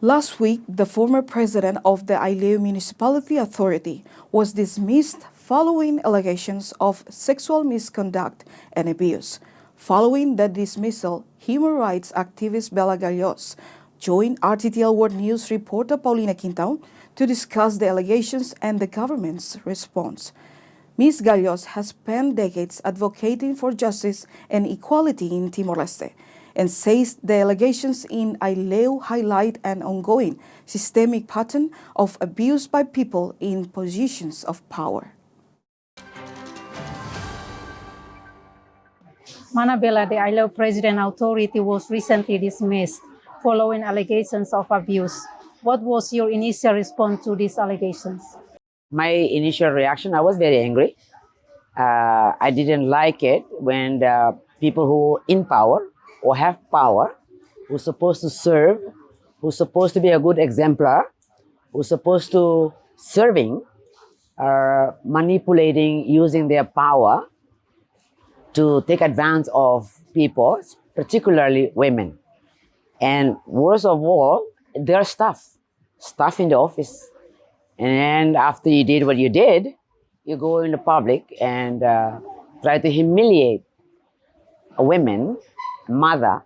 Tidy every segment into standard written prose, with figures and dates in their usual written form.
Last week, the former president of the Aileu Municipality Authority was dismissed following allegations of sexual misconduct and abuse. Following the dismissal, human rights activist Bella Galhos joined RTTL World News reporter Paulina Quintão to discuss the allegations and the government's response. Ms. Galhos has spent decades advocating for justice and equality in Timor-Leste, and says the allegations in Aileu highlight an ongoing systemic pattern of abuse by people in positions of power. Manabela, the Aileu President Authority was recently dismissed following allegations of abuse. What was your initial response to these allegations? My initial reaction, I was very angry. I didn't like it when the people who are in power or have power, who's supposed to serve, who's supposed to be a good exemplar, who's supposed to serving, are manipulating, using their power to take advantage of people, particularly women. And worst of all, their staff in the office. And after you did what you did, you go in the public and try to humiliate a woman, mother,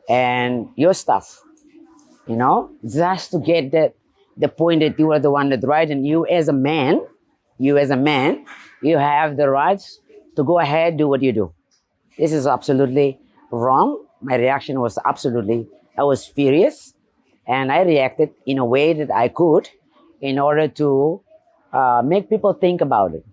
and your staff, just to get the point that you are the one that's right, and you as a man, you have the rights to go ahead, do what you do. This is absolutely wrong. My reaction was I was furious, and I reacted in a way that I could in order to make people think about it.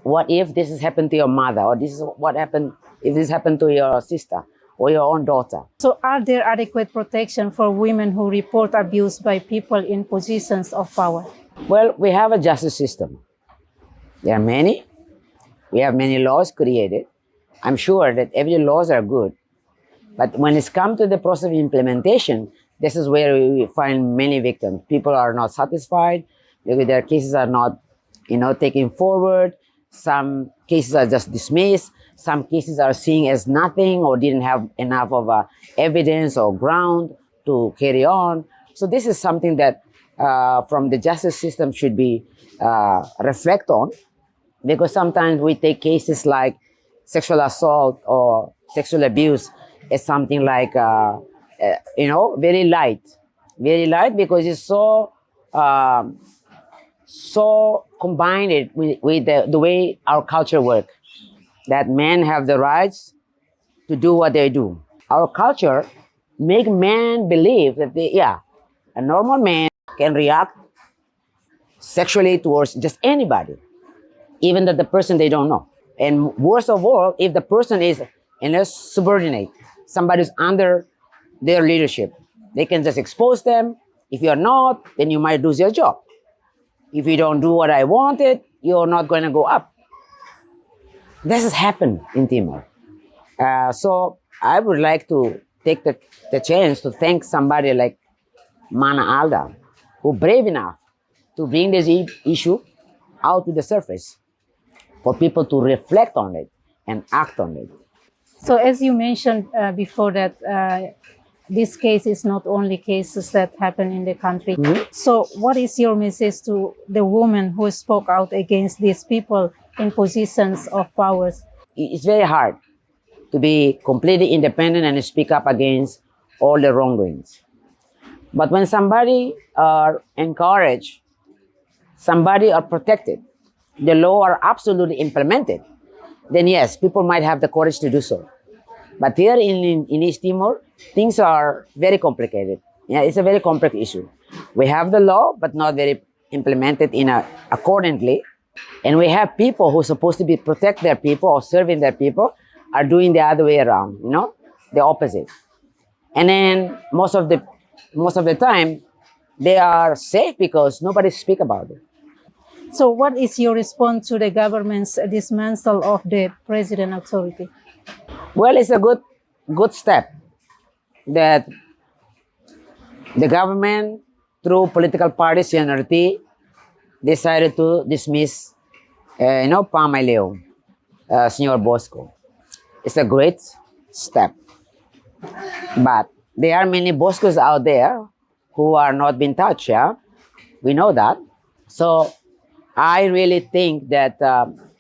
What if this has happened to your mother, or this is what happened if this happened to your sister or your own daughter? So are there adequate protection for women who report abuse by people in positions of power? Well, we have a justice system. There are many. We have many laws created. I'm sure that every laws are good. But when it's come to the process of implementation, this is where we find many victims. People are not satisfied. Their cases are not, taken forward. Some cases are just dismissed. Some cases are seen as nothing or didn't have enough of evidence or ground to carry on. So this is something that from the justice system should be reflect on, because sometimes we take cases like sexual assault or sexual abuse as something like, very light because it's so combined with the way our culture works, that men have the rights to do what they do. Our culture make men believe that a normal man can react sexually towards just anybody, even the person they don't know. And worst of all, if the person is subordinate, somebody's under their leadership, they can just expose them. If you're not, then you might lose your job. If you don't do what I wanted, you're not going to go up. This has happened in Timor. So I would like to take the chance to thank somebody like Mana Alda, who brave enough to bring this issue out to the surface for people to reflect on it and act on it. So as you mentioned before that this case is not only cases that happen in the country. Mm-hmm. So what is your message to the women who spoke out against these people in positions of powers? It's very hard to be completely independent and speak up against all the wrongdoings. But when somebody are encouraged, somebody are protected, the law are absolutely implemented, then yes, people might have the courage to do so. But here in East Timor, things are very complicated. Yeah, it's a very complex issue. We have the law, but not very implemented accordingly. And we have people who are supposed to be protect their people or serving their people are doing the other way around, the opposite. And then most of the time, they are safe because nobody speak about it. So what is your response to the government's dismissal of the President Authority? Well, it's a good step that the government, through political parties, CNRT, decided to dismiss, Pam Aileu, Senor Bosco. It's a great step. But there are many Boscos out there who are not being touched. Yeah, we know that. So I really think that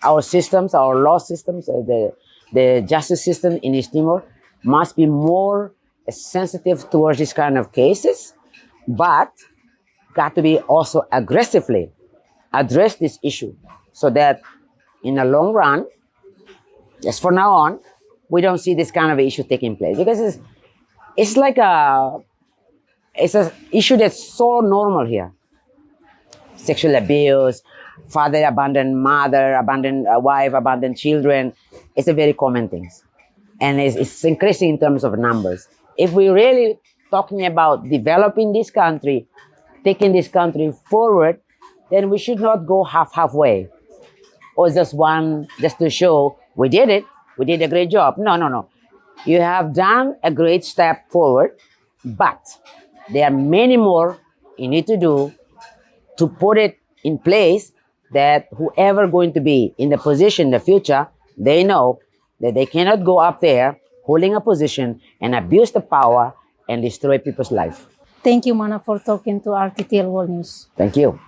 our systems, our law systems, the justice system in East Timor must be more sensitive towards this kind of cases, but got to be also aggressively address this issue so that in the long run, just from now on, we don't see this kind of issue taking place because it's like it's an issue that's so normal here. Sexual abuse, father abandoned mother, abandoned wife, abandoned children. It's a very common thing. And it's increasing in terms of numbers. If we're really talking about developing this country, taking this country forward, then we should not go halfway or just to show we did it, we did a great job. No, no, no. You have done a great step forward, but there are many more you need to do to put it in place that whoever going to be in the position in the future, they know that they cannot go up there holding a position and abuse the power and destroy people's life. Thank you, Mana, for talking to RTTL World News. Thank you.